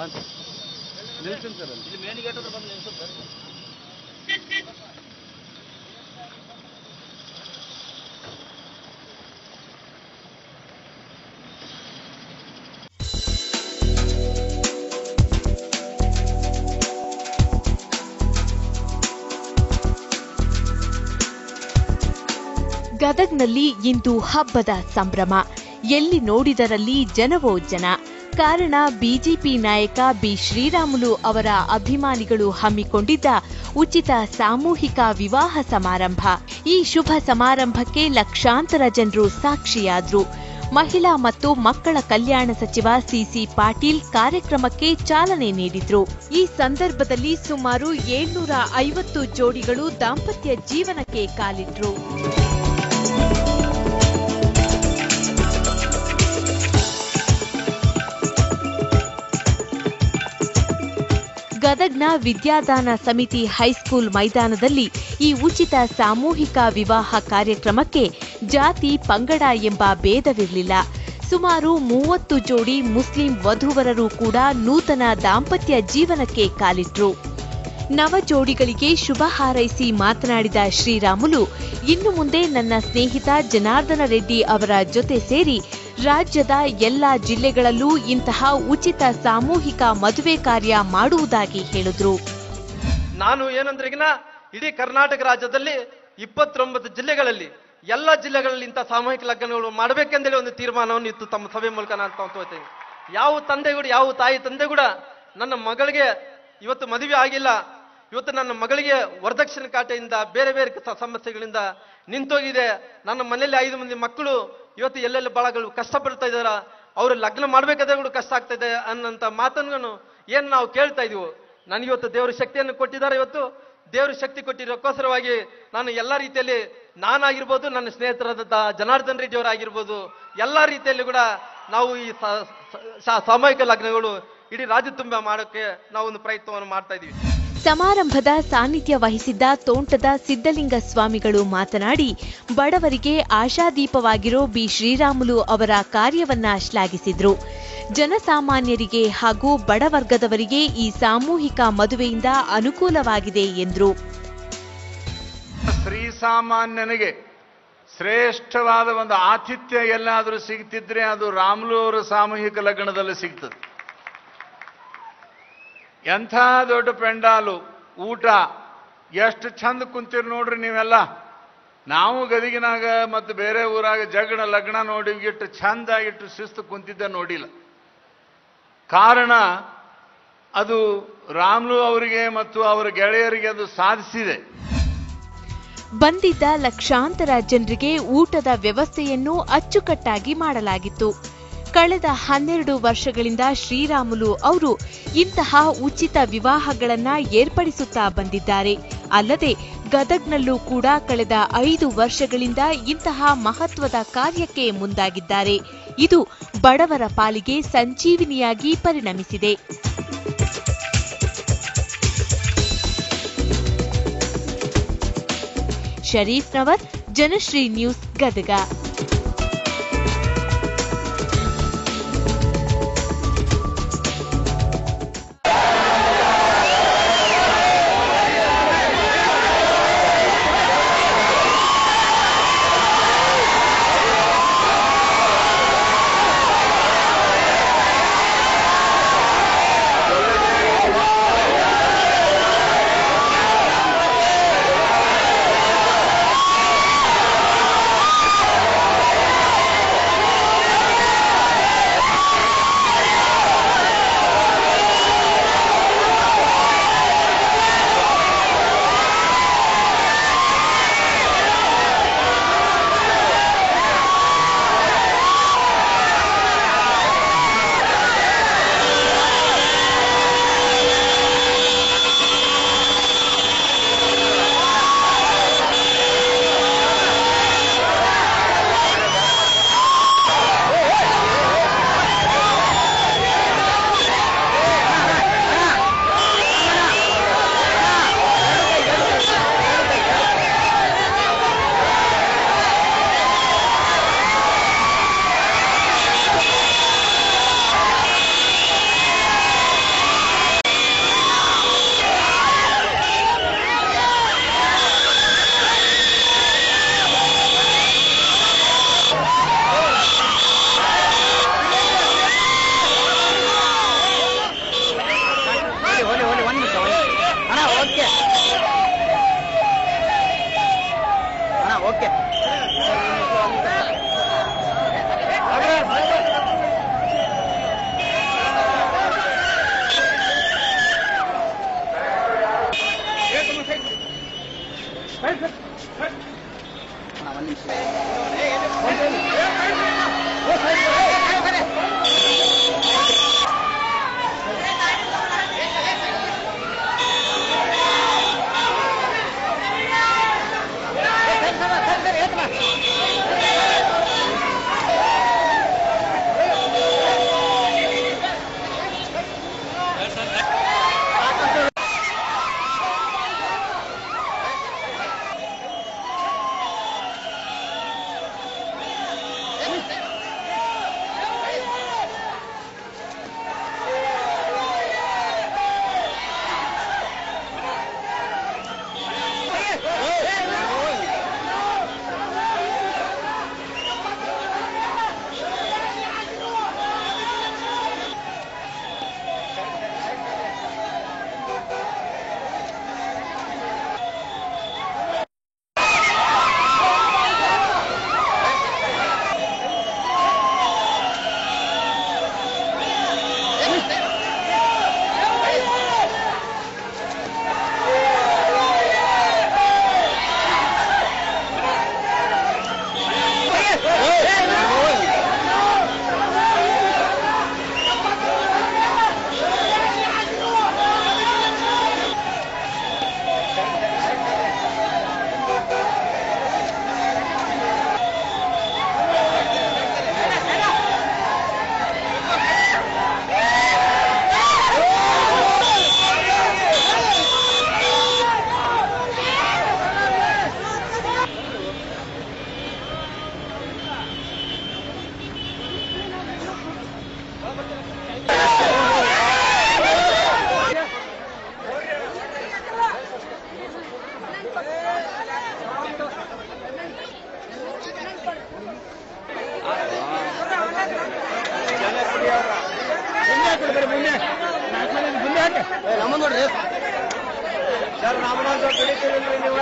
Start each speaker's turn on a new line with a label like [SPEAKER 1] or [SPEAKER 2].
[SPEAKER 1] ನಿಲ್ತೀನಿ sir ಇಲ್ಲಿ main gate ಹತ್ರ ಬಂದು ನಿಲ್ತೀನಿ ಸರ್.
[SPEAKER 2] ಗದಗ್ನಲ್ಲಿ ಇಂದು ಹಬ್ಬದ ಸಂಭ್ರಮ. ಎಲ್ಲಿ ನೋಡಿದರಲ್ಲಿ ಜನವೋ ಜನ. ಕಾರಣ ಬಿಜೆಪಿ ನಾಯಕ ಬಿ ಶ್ರೀರಾಮುಲು ಅವರ ಅಭಿಮಾನಿಗಳು ಹಮ್ಮಿಕೊಂಡಿದ್ದ ಉಚಿತ ಸಾಮೂಹಿಕ ವಿವಾಹ ಸಮಾರಂಭ. ಈ ಶುಭ ಸಮಾರಂಭಕ್ಕೆ ಲಕ್ಷಾಂತರ ಜನರು ಸಾಕ್ಷಿಯಾದ್ರು. ಮಹಿಳಾ ಮತ್ತು ಮಕ್ಕಳ ಕಲ್ಯಾಣ ಸಚಿವ ಸಿಸಿ ಪಾಟೀಲ್ ಕಾರ್ಯಕ್ರಮಕ್ಕೆ ಚಾಲನೆ ನೀಡಿದ್ರು. ಈ ಸಂದರ್ಭದಲ್ಲಿ ಸುಮಾರು 750 ಜೋಡಿಗಳು ದಾಂಪತ್ಯ ಜೀವನಕ್ಕೆ ಕಾಲಿಟ್ರು. ಗದಗ್ನ ವಿದ್ಯಾದಾನ ಸಮಿತಿ ಹೈಸ್ಕೂಲ್ ಮೈದಾನದಲ್ಲಿ ಈ ಉಚಿತ ಸಾಮೂಹಿಕ ವಿವಾಹ ಕಾರ್ಯಕ್ರಮಕ್ಕೆ ಜಾತಿ ಪಂಗಡ ಎಂಬ ಭೇದವಿರಲಿಲ್ಲ. ಸುಮಾರು 30 ಜೋಡಿ ಮುಸ್ಲಿಂ ವಧುವರರು ಕೂಡ ನೂತನ ದಾಂಪತ್ಯ ಜೀವನಕ್ಕೆ ಕಾಲಿಟ್ರು. ನವ ಜೋಡಿಗಳಿಗೆ ಶುಭ ಹಾರೈಸಿ ಮಾತನಾಡಿದ ಶ್ರೀರಾಮುಲು, ಇನ್ನು ಮುಂದೆ ನನ್ನ ಸ್ನೇಹಿತ ಜನಾರ್ದನ ರೆಡ್ಡಿ ಅವರ ಜೊತೆ ಸೇರಿ ರಾಜ್ಯದ ಎಲ್ಲಾ ಜಿಲ್ಲೆಗಳಲ್ಲೂ ಇಂತಹ ಉಚಿತ ಸಾಮೂಹಿಕ ಮದುವೆ ಕಾರ್ಯ ಮಾಡುವುದಾಗಿ ಹೇಳಿದ್ರು.
[SPEAKER 3] ನಾನು ಏನಂದ್ರೆಗಿನ ಇಡೀ ಕರ್ನಾಟಕ ರಾಜ್ಯದಲ್ಲಿ 29 ಜಿಲ್ಲೆಗಳಲ್ಲಿ ಎಲ್ಲ ಜಿಲ್ಲೆಗಳಲ್ಲಿ ಇಂಥ ಸಾಮೂಹಿಕ ಲಗ್ನಗಳು ಮಾಡಬೇಕೆಂದೇಳಿ ಒಂದು ತೀರ್ಮಾನವನ್ನು ಇತ್ತು ತಮ್ಮ ಸಭೆ ಮೂಲಕ ನಾನು ತಗೊಳ್ತೇನೆ. ಯಾವ ತಂದೆ ಕೂಡ ಯಾವ ತಾಯಿ ತಂದೆ ಕೂಡ ನನ್ನ ಮಗಳಿಗೆ ಇವತ್ತು ಮದುವೆ ಆಗಿಲ್ಲ, ಇವತ್ತು ನನ್ನ ಮಗಳಿಗೆ ವರದಕ್ಷಿಣೆ ಕಾಟೆಯಿಂದ ಬೇರೆ ಬೇರೆ ಸಮಸ್ಯೆಗಳಿಂದ ನಿಂತೋಗಿದೆ, ನನ್ನ ಮನೆಯಲ್ಲಿ 5 ಮಂದಿ ಮಕ್ಕಳು ಇವತ್ತು ಎಲ್ಲೆಲ್ಲಿ ಬಹಳ ಕಷ್ಟಪಡ್ತಾ ಇದ್ದಾರ, ಅವರು ಲಗ್ನ ಮಾಡ್ಬೇಕಾದ್ರೆ ಕೂಡ ಕಷ್ಟ ಆಗ್ತಾ ಇದೆ ಅನ್ನಂತ ಮಾತನ್ನು ಏನ್ ನಾವು ಕೇಳ್ತಾ ಇದೀವಿ. ನನಗಿವತ್ತು ದೇವರು ಶಕ್ತಿಯನ್ನು ಕೊಟ್ಟಿದ್ದಾರೆ. ಇವತ್ತು ದೇವರು ಶಕ್ತಿ ಕೊಟ್ಟಿರೋಕ್ಕೋಸ್ಕರವಾಗಿ ನಾನು ಎಲ್ಲಾ ರೀತಿಯಲ್ಲಿ ನಾನಾಗಿರ್ಬೋದು, ನನ್ನ ಸ್ನೇಹಿತರಾದ ಜನಾರ್ದನ್ ರೆಡ್ಡಿ ಅವರಾಗಿರ್ಬೋದು, ಎಲ್ಲಾ ರೀತಿಯಲ್ಲಿ ಕೂಡ ನಾವು ಈ ಸಾಮೂಹಿಕ ಲಗ್ನಗಳು ಇಡೀ ರಾಜ್ಯ ತುಂಬ ಮಾಡೋಕೆ ನಾವು ಒಂದು ಪ್ರಯತ್ನವನ್ನು ಮಾಡ್ತಾ ಇದೀವಿ.
[SPEAKER 2] ಸಮಾರಂಭದ ಸಾನ್ನಿಧ್ಯ ವಹಿಸಿದ್ದ ತೋಂಟದ ಸಿದ್ದಲಿಂಗ ಸ್ವಾಮಿಗಳು ಮಾತನಾಡಿ, ಬಡವರಿಗೆ ಆಶಾದೀಪವಾಗಿರೋ ಬಿ ಶ್ರೀರಾಮುಲು ಅವರ ಕಾರ್ಯವನ್ನ ಶ್ಲಾಘಿಸಿದ್ರು. ಜನಸಾಮಾನ್ಯರಿಗೆ ಹಾಗೂ ಬಡವರ್ಗದವರಿಗೆ ಈ ಸಾಮೂಹಿಕ ಮದುವೆಯಿಂದ ಅನುಕೂಲವಾಗಿದೆ ಎಂದರು.
[SPEAKER 4] ಶ್ರೀಸಾಮಾನ್ಯನಿಗೆ ಶ್ರೇಷ್ಠವಾದ ಒಂದು ಆತಿಥ್ಯ ಎಲ್ಲಾದರೂ ಸಿಗ್ತಿದ್ರೆ ಅದು ರಾಮುಲು ಅವರ ಸಾಮೂಹಿಕ ಲಗ್ನದಲ್ಲಿ ಸಿಗ್ತದೆ. ಎಂಥ ದೊಡ್ಡ ಪೆಂಡಾಲು, ಊಟ ಎಷ್ಟು ಚಂದ ಕುಂತೀರಿ ನೋಡ್ರಿ ನೀವೆಲ್ಲ. ನಾವು ಗದಗಿನಾಗ ಮತ್ತು ಬೇರೆ ಊರಾಗ ಜಗಣ ಲಗ್ನ ನೋಡಿ ಇಟ್ಟು ಚಂದ ಇಟ್ಟು ಶಿಸ್ತು ಕುಂತಿದ್ದ ನೋಡಿಲ್ಲ. ಕಾರಣ ಅದು ರಾಮುಲು ಅವರಿಗೆ ಮತ್ತು ಅವರ ಗೆಳೆಯರಿಗೆ ಅದು ಸಾಧಿಸಿದೆ.
[SPEAKER 2] ಬಂದಿದ್ದ ಲಕ್ಷಾಂತರ ಜನರಿಗೆ ಊಟದ ವ್ಯವಸ್ಥೆಯನ್ನು ಅಚ್ಚುಕಟ್ಟಾಗಿ ಮಾಡಲಾಗಿತ್ತು. ಕಳೆದ 12 ವರ್ಷಗಳಿಂದ ಶ್ರೀರಾಮುಲು ಅವರು ಇಂತಹ ಉಚಿತ ವಿವಾಹಗಳನ್ನ ಏರ್ಪಡಿಸುತ್ತಾ ಬಂದಿದ್ದಾರೆ. ಅಲ್ಲದೆ ಗದಗ್ನಲ್ಲೂ ಕೂಡ ಕಳೆದ 5 ವರ್ಷಗಳಿಂದ ಇಂತಹ ಮಹತ್ವದ ಕಾರ್ಯಕ್ಕೆ ಮುಂದಾಗಿದ್ದಾರೆ. ಇದು ಬಡವರ ಪಾಲಿಗೆ ಸಂಜೀವಿನಿಯಾಗಿ ಪರಿಣಮಿಸಿದೆ. ಶರೀಫ್ ನವರ್, ಜನಶ್ರೀ ನ್ಯೂಸ್, ಗದಗ.
[SPEAKER 1] ನಮ್ಮ ನೋಡ್ರಿ ಸರ್, ರಾಮನಾಥ್ ಬೆಳಿತೀರಿ ನೀವು